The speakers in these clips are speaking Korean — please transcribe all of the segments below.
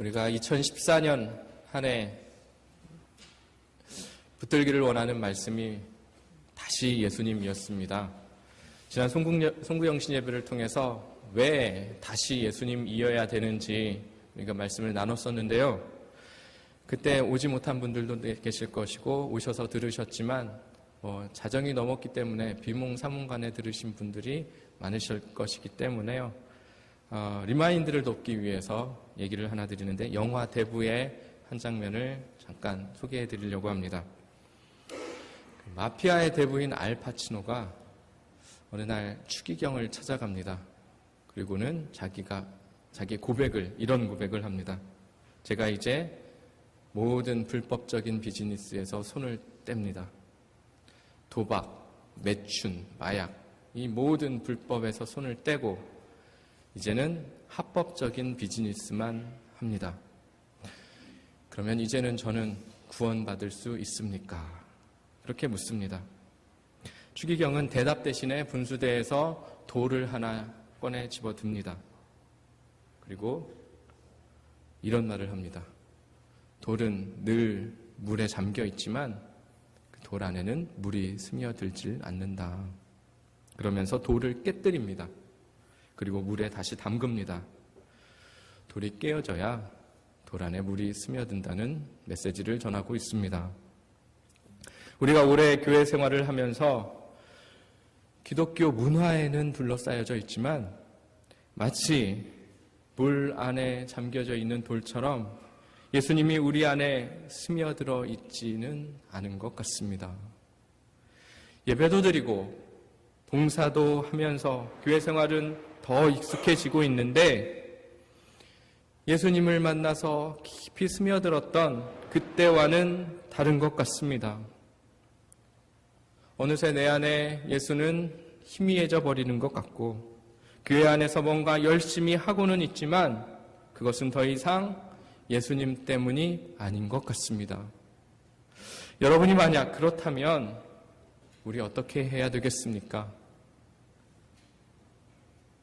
우리가 2014년 한 해 붙들기를 원하는 말씀이 다시 예수님이었습니다. 지난 송구영신 예배를 통해서 왜 다시 예수님 이어야 되는지 우리가 말씀을 나눴었는데요. 그때 오지 못한 분들도 계실 것이고 오셔서 들으셨지만 자정이 넘었기 때문에 비몽사몽간에 들으신 분들이 많으실 것이기 때문에요. 리마인드를 돕기 위해서 얘기를 하나 드리는데 영화 대부의 한 장면을 잠깐 소개해 드리려고 합니다. 마피아의 대부인 알파치노가 어느 날 추기경을 찾아갑니다. 그리고는 자기 고백을, 이런 고백을 합니다. 제가 이제 모든 불법적인 비즈니스에서 손을 뗍니다. 도박, 매춘, 마약, 이 모든 불법에서 손을 떼고 이제는 합법적인 비즈니스만 합니다. 그러면 이제는 저는 구원받을 수 있습니까? 그렇게 묻습니다. 추기경은 대답 대신에 분수대에서 돌을 하나 꺼내 집어듭니다. 그리고 이런 말을 합니다. 돌은 늘 물에 잠겨 있지만 그 돌 안에는 물이 스며들질 않는다. 그러면서 돌을 깨뜨립니다. 그리고 물에 다시 담급니다. 돌이 깨어져야 돌 안에 물이 스며든다는 메시지를 전하고 있습니다. 우리가 오래 교회 생활을 하면서 기독교 문화에는 둘러싸여져 있지만 마치 물 안에 잠겨져 있는 돌처럼 예수님이 우리 안에 스며들어 있지는 않은 것 같습니다. 예배도 드리고 봉사도 하면서 교회 생활은 더 익숙해지고 있는데 예수님을 만나서 깊이 스며들었던 그때와는 다른 것 같습니다. 어느새 내 안에 예수는 희미해져 버리는 것 같고 교회 안에서 뭔가 열심히 하고는 있지만 그것은 더 이상 예수님 때문이 아닌 것 같습니다. 여러분이 만약 그렇다면 우리 어떻게 해야 되겠습니까?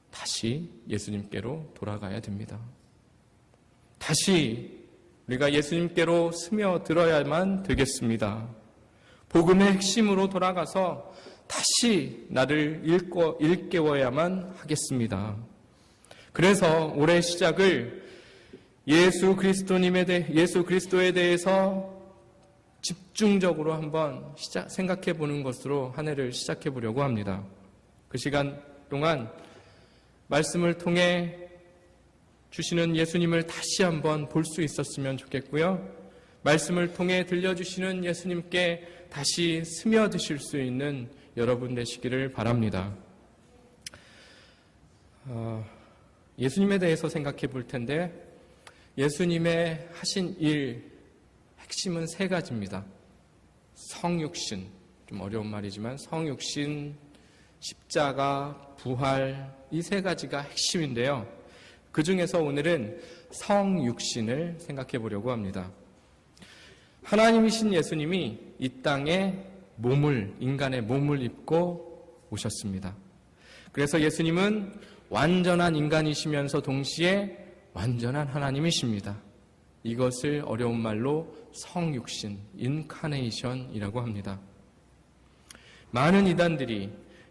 다시 예수님께로 돌아가야 됩니다. 다시 우리가 예수님께로 스며들어야만 되겠습니다. 복음의 핵심으로 돌아가서 다시 나를 일깨워야만 하겠습니다. 그래서 올해 시작을 예수 그리스도에 대해서 집중적으로 한번 생각해 보는 것으로 한 해를 시작해 보려고 합니다. 그 시간 동안 말씀을 통해 주시는 예수님을 다시 한번 볼 수 있었으면 좋겠고요. 말씀을 통해 들려주시는 예수님께 다시 스며드실 수 있는 여러분 되시기를 바랍니다. 예수님에 대해서 생각해 볼 텐데 예수님의 하신 일 핵심은 세 가지입니다. 성육신, 좀 어려운 말이지만 성육신, 십자가, 부활, 이 세 가지가 핵심인데요. 그 중에서 오늘은 성육신을 생각해 보려고 합니다. 하나님이신 예수님이 이 땅에 인간의 몸을 입고 오셨습니다. 그래서 예수님은 완전한 인간이시면서 동시에 완전한 하나님이십니다. 이것을 어려운 말로 성육신, 인카네이션이라고 합니다. 많은 이단들이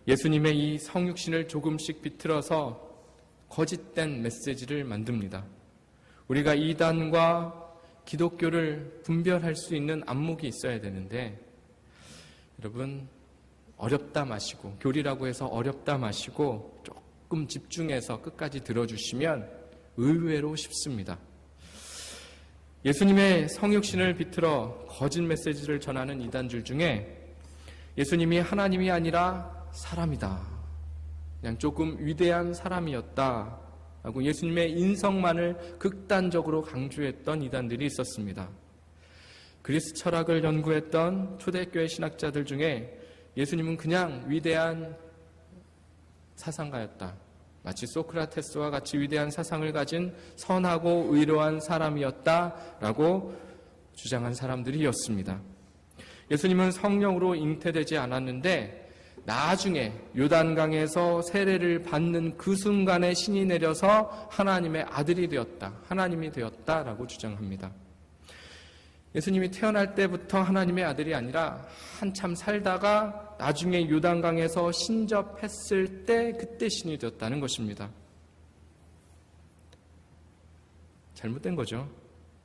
예수님의 이 성육신을 조금씩 비틀어서 거짓된 메시지를 만듭니다. 우리가 이단과 기독교를 분별할 수 있는 안목이 있어야 되는데 여러분 어렵다 마시고 교리라고 해서 어렵다 마시고 조금 집중해서 끝까지 들어주시면 의외로 쉽습니다. 예수님의 성육신을 비틀어 거짓 메시지를 전하는 이단들 중에 예수님이 하나님이 아니라 사람이다. 그냥 조금 위대한 사람이었다. 라고 예수님의 인성만을 극단적으로 강조했던 이단들이 있었습니다. 그리스 철학을 연구했던 초대교회 신학자들 중에 예수님은 그냥 위대한 사상가였다. 마치 소크라테스와 같이 위대한 사상을 가진 선하고 의로한 사람이었다라고 주장한 사람들이었습니다. 예수님은 성령으로 잉태되지 않았는데 나중에 요단강에서 세례를 받는 그 순간에 신이 내려서 하나님의 아들이 되었다, 하나님이 되었다라고 주장합니다. 예수님이 태어날 때부터 하나님의 아들이 아니라 한참 살다가 나중에 요단강에서 신접했을 때 그때 신이 되었다는 것입니다. 잘못된 거죠.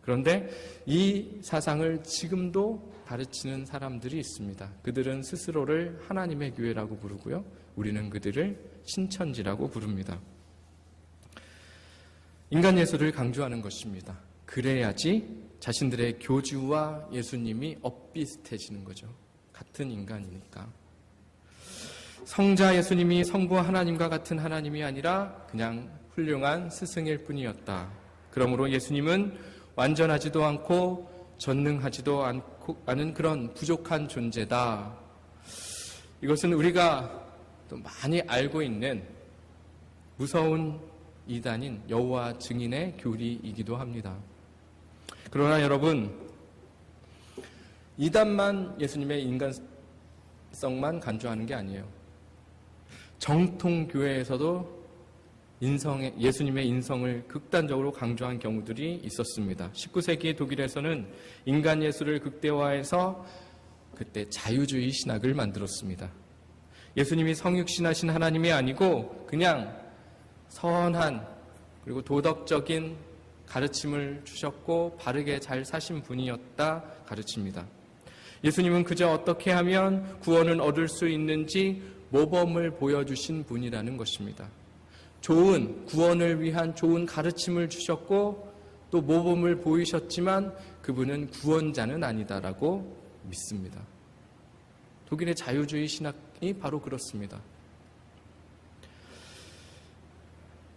그런데 이 사상을 지금도 가르치는 사람들이 있습니다. 그들은 스스로를 하나님의 교회라고 부르고요. 우리는 그들을 신천지라고 부릅니다. 인간 예수를 강조하는 것입니다. 그래야지 자신들의 교주와 예수님이 엇비슷해지는 거죠. 같은 인간이니까. 성자 예수님이 성부 하나님과 같은 하나님이 아니라 그냥 훌륭한 스승일 뿐이었다. 그러므로 예수님은 완전하지도 않고 전능하지도 않은 그런 부족한 존재다. 이것은 우리가 또 많이 알고 있는 무서운 이단인 여호와 증인의 교리이기도 합니다. 그러나 여러분, 이단만 예수님의 인간성만 간주하는 게 아니에요. 정통교회에서도 예수님의 인성을 극단적으로 강조한 경우들이 있었습니다. 19세기 독일에서는 인간 예수를 극대화해서 그때 자유주의 신학을 만들었습니다. 예수님이 성육신하신 하나님이 아니고 그냥 선한 그리고 도덕적인 가르침을 주셨고 바르게 잘 사신 분이었다 가르칩니다. 예수님은 그저 어떻게 하면 구원을 얻을 수 있는지 모범을 보여주신 분이라는 것입니다. 좋은 구원을 위한 좋은 가르침을 주셨고 또 모범을 보이셨지만 그분은 구원자는 아니다라고 믿습니다. 독일의 자유주의 신학이 바로 그렇습니다.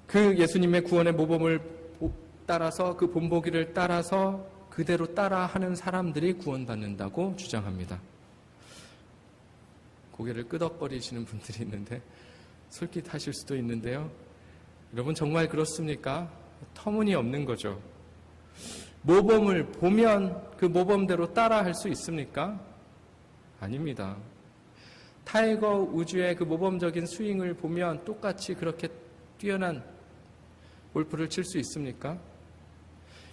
그 예수님의 구원의 모범을 따라서 그 본보기를 따라서 그대로 따라하는 사람들이 구원받는다고 주장합니다. 고개를 끄덕거리시는 분들이 있는데 솔깃하실 수도 있는데요. 여러분 정말 그렇습니까? 터무니없는 거죠. 모범을 보면 그 모범대로 따라할 수 있습니까? 아닙니다. 타이거 우즈의 그 모범적인 스윙을 보면 똑같이 그렇게 뛰어난 골프를 칠 수 있습니까?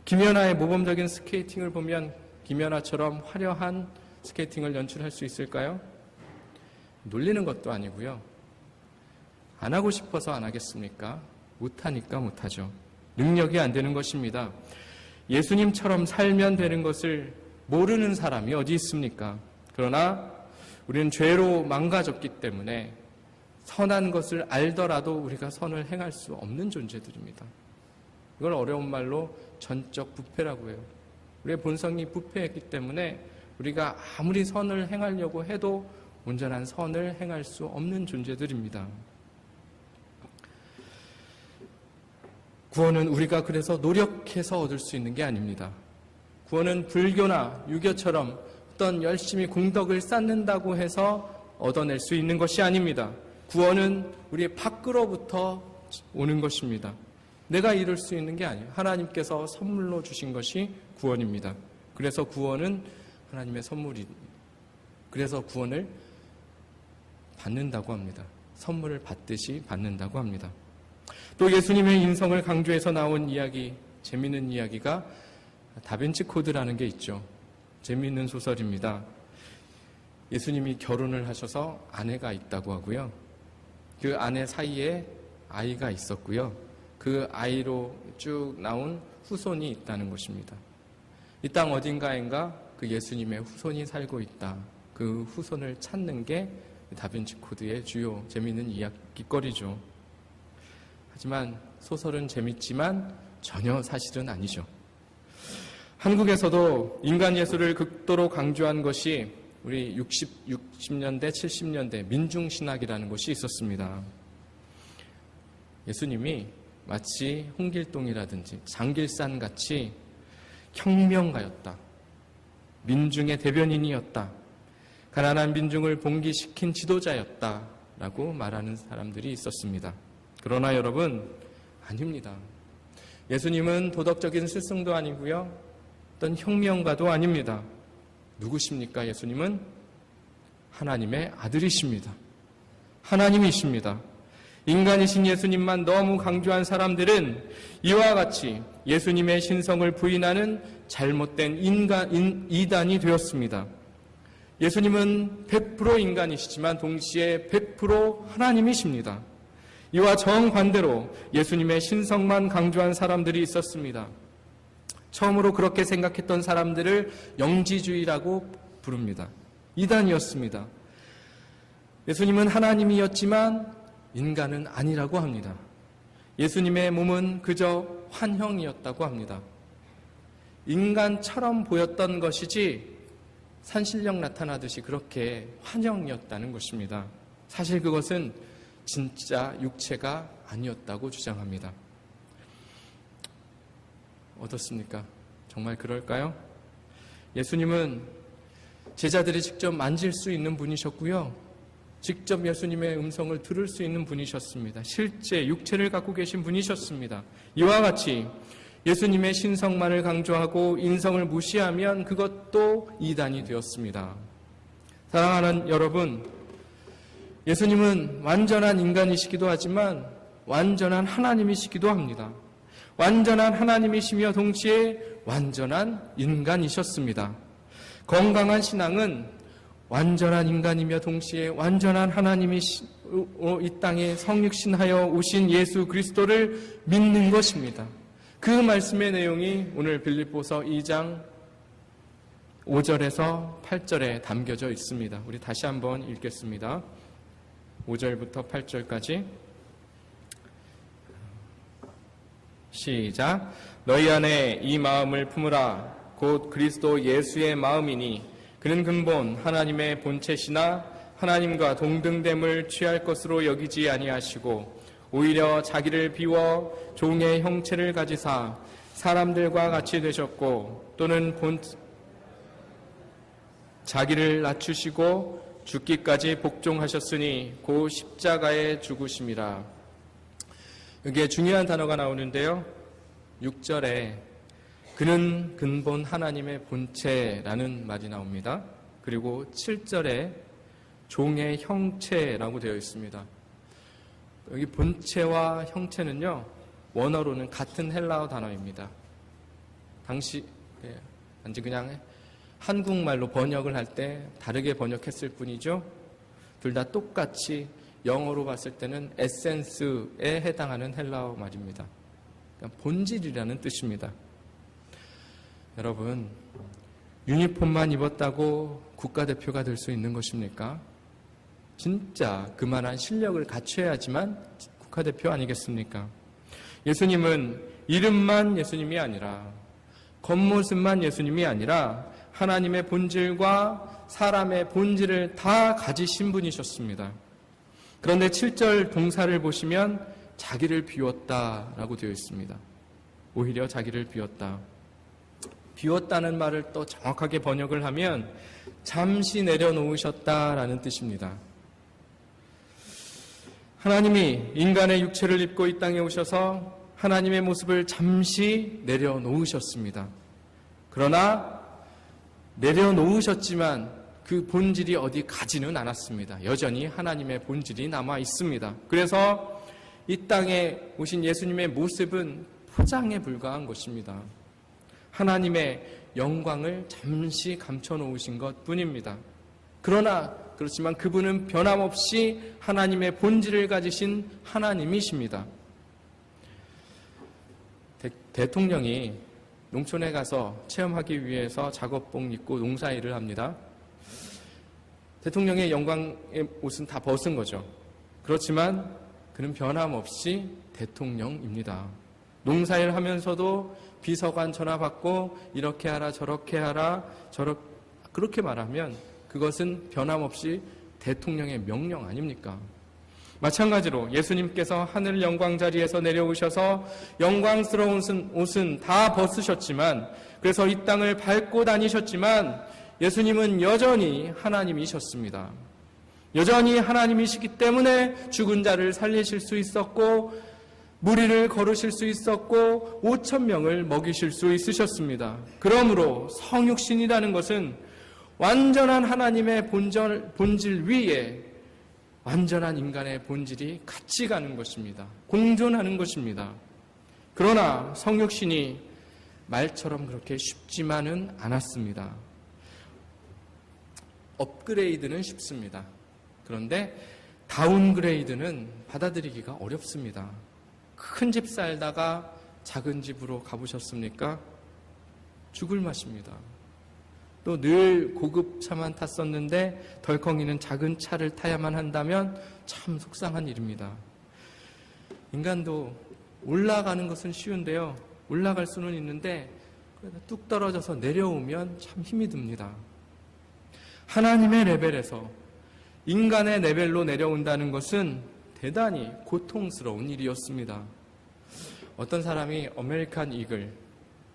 김연아의 모범적인 스케이팅을 보면 김연아처럼 화려한 스케이팅을 연출할 수 있을까요? 놀리는 것도 아니고요. 안 하고 싶어서 안 하겠습니까? 못하니까 못하죠. 능력이 안 되는 것입니다. 예수님처럼 살면 되는 것을 모르는 사람이 어디 있습니까? 그러나 우리는 죄로 망가졌기 때문에 선한 것을 알더라도 우리가 선을 행할 수 없는 존재들입니다. 이걸 어려운 말로 전적 부패라고 해요. 우리의 본성이 부패했기 때문에 우리가 아무리 선을 행하려고 해도 온전한 선을 행할 수 없는 존재들입니다. 구원은 우리가 그래서 노력해서 얻을 수 있는 게 아닙니다. 구원은 불교나 유교처럼 어떤 열심히 공덕을 쌓는다고 해서 얻어낼 수 있는 것이 아닙니다. 구원은 우리의 밖으로부터 오는 것입니다. 내가 이룰 수 있는 게 아니에요. 하나님께서 선물로 주신 것이 구원입니다. 그래서 구원은 하나님의 선물입니다. 그래서 구원을 받는다고 합니다. 선물을 받듯이 받는다고 합니다. 또 예수님의 인성을 강조해서 나온 이야기, 재미있는 이야기가 다빈치 코드라는 게 있죠. 재미있는 소설입니다. 예수님이 결혼을 하셔서 아내가 있다고 하고요. 그 아내 사이에 아이가 있었고요. 그 아이로 쭉 나온 후손이 있다는 것입니다. 이 땅 어딘가인가 그 예수님의 후손이 살고 있다. 그 후손을 찾는 게 다빈치 코드의 주요 재미있는 이야기거리죠. 하지만 소설은 재밌지만 전혀 사실은 아니죠. 한국에서도 인간 예술을 극도로 강조한 것이 우리 60년대, 70년대 민중신학이라는 것이 있었습니다. 예수님이 마치 홍길동이라든지 장길산 같이 혁명가였다. 민중의 대변인이었다. 가난한 민중을 봉기시킨 지도자였다. 라고 말하는 사람들이 있었습니다. 그러나 여러분, 아닙니다. 예수님은 도덕적인 스승도 아니고요. 어떤 혁명가도 아닙니다. 누구십니까? 예수님은 하나님의 아들이십니다. 하나님이십니다. 인간이신 예수님만 너무 강조한 사람들은 이와 같이 예수님의 신성을 부인하는 잘못된 이단이 되었습니다. 예수님은 100% 인간이시지만 동시에 100% 하나님이십니다. 이와 정반대로 예수님의 신성만 강조한 사람들이 있었습니다. 처음으로 그렇게 생각했던 사람들을 영지주의라고 부릅니다. 이단이었습니다. 예수님은 하나님이었지만 인간은 아니라고 합니다. 예수님의 몸은 그저 환형이었다고 합니다. 인간처럼 보였던 것이지 산신령 나타나듯이 그렇게 환영이었다는 것입니다. 사실 그것은 진짜 육체가 아니었다고 주장합니다. 어떻습니까? 정말 그럴까요? 예수님은 제자들이 직접 만질 수 있는 분이셨고요. 직접 예수님의 음성을 들을 수 있는 분이셨습니다. 실제 육체를 갖고 계신 분이셨습니다. 이와 같이 예수님의 신성만을 강조하고 인성을 무시하면 그것도 이단이 되었습니다. 사랑하는 여러분, 예수님은 완전한 인간이시기도 하지만 완전한 하나님이시기도 합니다. 완전한 하나님이시며 동시에 완전한 인간이셨습니다. 건강한 신앙은 완전한 인간이며 동시에 완전한 하나님이 이 땅에 성육신하여 오신 예수 그리스도를 믿는 것입니다. 그 말씀의 내용이 오늘 빌립보서 2장 5절에서 8절에 담겨져 있습니다. 우리 다시 한번 읽겠습니다. 5절부터 8절까지 시작. 너희 안에 이 마음을 품으라. 곧 그리스도 예수의 마음이니 그는 근본 하나님의 본체시나 하나님과 동등됨을 취할 것으로 여기지 아니하시고 오히려 자기를 비워 종의 형체를 가지사 사람들과 같이 되셨고 또는 자기를 낮추시고 죽기까지 복종하셨으니 고 십자가에 죽으심이라. 여기에 중요한 단어가 나오는데요. 6절에 그는 근본 하나님의 본체라는 말이 나옵니다. 그리고 7절에 종의 형체라고 되어 있습니다. 여기 본체와 형체는요, 원어로는 같은 헬라어 단어입니다. 단지 그냥 한국말로 번역을 할 때 다르게 번역했을 뿐이죠. 둘 다 똑같이 영어로 봤을 때는 에센스에 해당하는 헬라어 말입니다. 그러니까 본질이라는 뜻입니다. 여러분, 유니폼만 입었다고 국가대표가 될 수 있는 것입니까? 진짜 그만한 실력을 갖춰야지만 국가대표 아니겠습니까? 예수님은 이름만 예수님이 아니라 겉모습만 예수님이 아니라 하나님의 본질과 사람의 본질을 다 가지신 분이셨습니다. 그런데 7절 동사를 보시면 자기를 비웠다라고 되어 있습니다. 오히려 자기를 비웠다. 비웠다는 말을 또 정확하게 번역을 하면 잠시 내려놓으셨다라는 뜻입니다. 하나님이 인간의 육체를 입고 이 땅에 오셔서 하나님의 모습을 잠시 내려놓으셨습니다. 그러나 내려놓으셨지만 그 본질이 어디 가지는 않았습니다. 여전히 하나님의 본질이 남아 있습니다. 그래서 이 땅에 오신 예수님의 모습은 포장에 불과한 것입니다. 하나님의 영광을 잠시 감춰놓으신 것 뿐입니다. 그렇지만 그분은 변함없이 하나님의 본질을 가지신 하나님이십니다. 대통령이 농촌에 가서 체험하기 위해서 작업복 입고 농사일을 합니다. 대통령의 영광의 옷은 다 벗은 거죠. 그렇지만 그는 변함없이 대통령입니다. 농사일 하면서도 비서관 전화 받고 이렇게 하라 저렇게 하라 그렇게 말하면 그것은 변함없이 대통령의 명령 아닙니까? 마찬가지로 예수님께서 하늘 영광 자리에서 내려오셔서 영광스러운 옷은 다 벗으셨지만, 그래서 이 땅을 밟고 다니셨지만 예수님은 여전히 하나님이셨습니다. 여전히 하나님이시기 때문에 죽은 자를 살리실 수 있었고 무리를 걸으실 수 있었고 5,000명을 먹이실 수 있으셨습니다. 그러므로 성육신이라는 것은 완전한 하나님의 본질 위에 완전한 인간의 본질이 같이 가는 것입니다. 공존하는 것입니다. 그러나 성육신이 말처럼 그렇게 쉽지만은 않았습니다. 업그레이드는 쉽습니다. 그런데 다운그레이드는 받아들이기가 어렵습니다. 큰 집 살다가 작은 집으로 가보셨습니까? 죽을 맛입니다. 또 늘 고급 차만 탔었는데 덜컹이는 작은 차를 타야만 한다면 참 속상한 일입니다. 인간도 올라가는 것은 쉬운데요. 올라갈 수는 있는데 뚝 떨어져서 내려오면 참 힘이 듭니다. 하나님의 레벨에서 인간의 레벨로 내려온다는 것은 대단히 고통스러운 일이었습니다. 어떤 사람이 아메리칸 이글,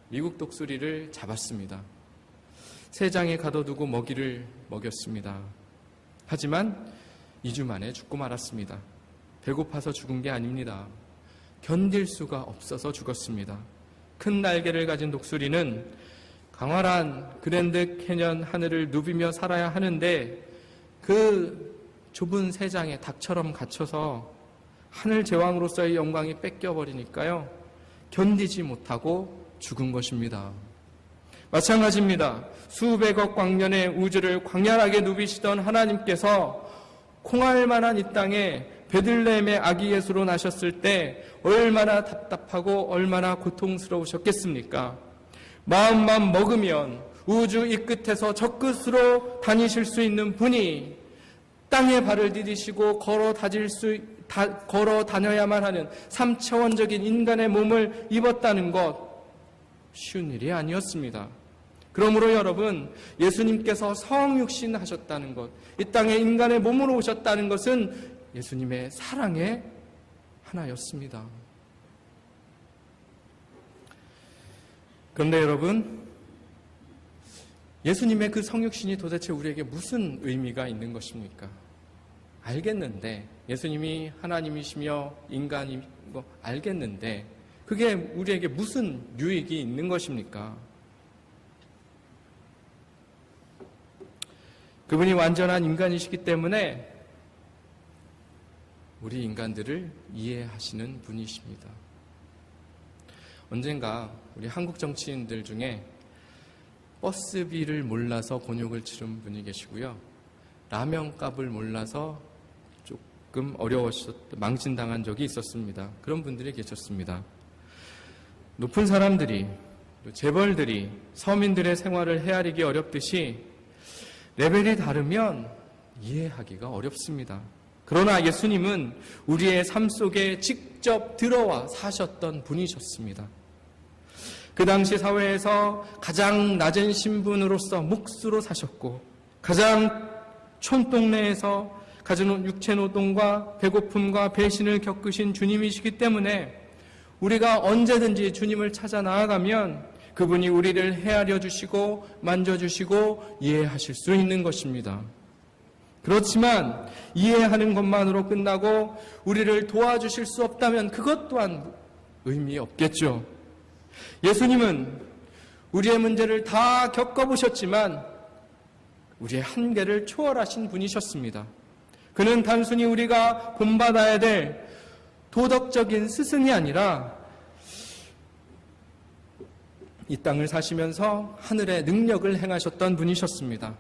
미국 독수리를 잡았습니다. 새 장에 가둬두고 먹이를 먹였습니다. 하지만 2주 만에 죽고 말았습니다. 배고파서 죽은 게 아닙니다. 견딜 수가 없어서 죽었습니다. 큰 날개를 가진 독수리는 광활한 그랜드 캐년 하늘을 누비며 살아야 하는데 그 좁은 새 장에 닭처럼 갇혀서 하늘 제왕으로서의 영광이 뺏겨버리니까요. 견디지 못하고 죽은 것입니다. 마찬가지입니다. 수백억 광년의 우주를 광활하게 누비시던 하나님께서 콩알만한 이 땅에 베들레헴의 아기 예수로 나셨을 때 얼마나 답답하고 얼마나 고통스러우셨겠습니까? 마음만 먹으면 우주 이 끝에서 저 끝으로 다니실 수 있는 분이 땅에 발을 디디시고 걸어 다녀야만 하는 3차원적인 인간의 몸을 입었다는 것, 쉬운 일이 아니었습니다. 그러므로 여러분, 예수님께서 성육신 하셨다는 것, 이 땅에 인간의 몸으로 오셨다는 것은 예수님의 사랑의 하나였습니다. 그런데 여러분, 예수님의 그 성육신이 도대체 우리에게 무슨 의미가 있는 것입니까? 알겠는데, 예수님이 하나님이시며 인간인 거 알겠는데, 그게 우리에게 무슨 유익이 있는 것입니까? 그분이 완전한 인간이시기 때문에 우리 인간들을 이해하시는 분이십니다. 언젠가 우리 한국 정치인들 중에 버스비를 몰라서 곤욕을 치른 분이 계시고요. 라면값을 몰라서 조금 망신당한 적이 있었습니다. 그런 분들이 계셨습니다. 높은 사람들이, 재벌들이 서민들의 생활을 헤아리기 어렵듯이 레벨이 다르면 이해하기가 어렵습니다. 그러나 예수님은 우리의 삶 속에 직접 들어와 사셨던 분이셨습니다. 그 당시 사회에서 가장 낮은 신분으로서 묵수로 사셨고, 가장 촌동네에서 가진 육체노동과 배고픔과 배신을 겪으신 주님이시기 때문에 우리가 언제든지 주님을 찾아 나아가면 그분이 우리를 헤아려 주시고 만져주시고 이해하실 수 있는 것입니다. 그렇지만 이해하는 것만으로 끝나고 우리를 도와주실 수 없다면 그것 또한 의미 없겠죠. 예수님은 우리의 문제를 다 겪어보셨지만 우리의 한계를 초월하신 분이셨습니다. 그는 단순히 우리가 본받아야 될 도덕적인 스승이 아니라 이 땅을 사시면서 하늘의 능력을 행하셨던 분이셨습니다.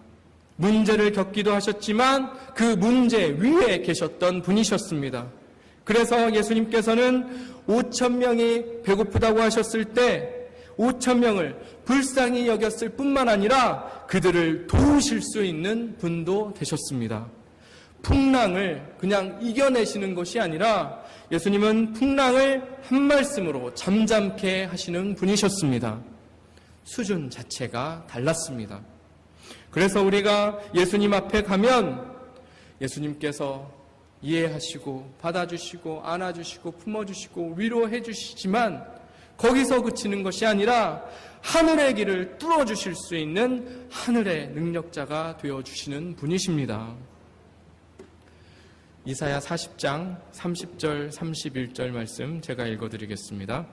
문제를 겪기도 하셨지만 그 문제 위에 계셨던 분이셨습니다. 그래서 예수님께서는 5,000명이 배고프다고 하셨을 때 5,000명을 불쌍히 여겼을 뿐만 아니라 그들을 도우실 수 있는 분도 되셨습니다. 풍랑을 그냥 이겨내시는 것이 아니라 예수님은 풍랑을 한 말씀으로 잠잠케 하시는 분이셨습니다. 수준 자체가 달랐습니다. 그래서 우리가 예수님 앞에 가면 예수님께서 이해하시고 받아주시고 안아주시고 품어주시고 위로해 주시지만 거기서 그치는 것이 아니라 하늘의 길을 뚫어주실 수 있는 하늘의 능력자가 되어주시는 분이십니다. 이사야 40장 30절 31절 말씀 제가 읽어드리겠습니다.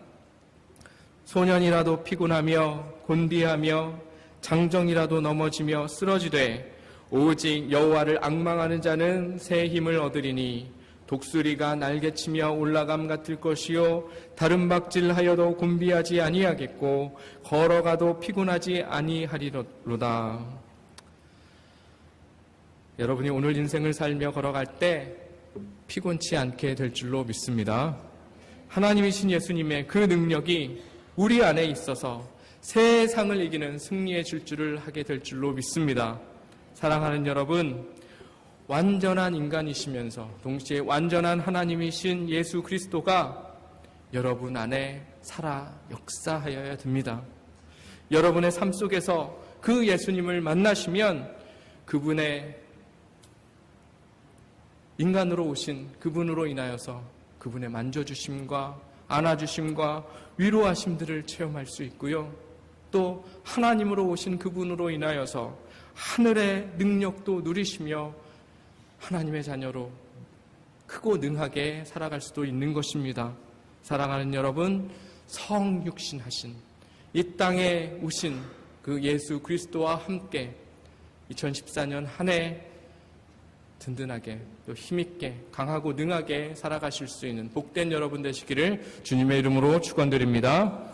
소년이라도 피곤하며 곤비하며 장정이라도 넘어지며 쓰러지되 오직 여호와를 앙망하는 자는 새 힘을 얻으리니 독수리가 날개치며 올라감 같을 것이요 다른 박질하여도 곤비하지 아니하겠고 걸어가도 피곤하지 아니하리로다. 여러분이 오늘 인생을 살며 걸어갈 때 피곤치 않게 될 줄로 믿습니다. 하나님이신 예수님의 그 능력이 우리 안에 있어서 세상을 이기는 승리의 질주를 하게 될 줄로 믿습니다. 사랑하는 여러분, 완전한 인간이시면서 동시에 완전한 하나님이신 예수 그리스도가 여러분 안에 살아 역사하여야 됩니다. 여러분의 삶 속에서 그 예수님을 만나시면 그분의 인간으로 오신 그분으로 인하여서 그분의 만져주심과 안아주심과 위로하심들을 체험할 수 있고요. 또 하나님으로 오신 그분으로 인하여서 하늘의 능력도 누리시며 하나님의 자녀로 크고 능하게 살아갈 수도 있는 것입니다. 사랑하는 여러분, 성육신하신 이 땅에 오신 그 예수 그리스도와 함께 2014년 한 해 든든하게 또 힘있게 강하고 능하게 살아가실 수 있는 복된 여러분 되시기를 주님의 이름으로 축원드립니다.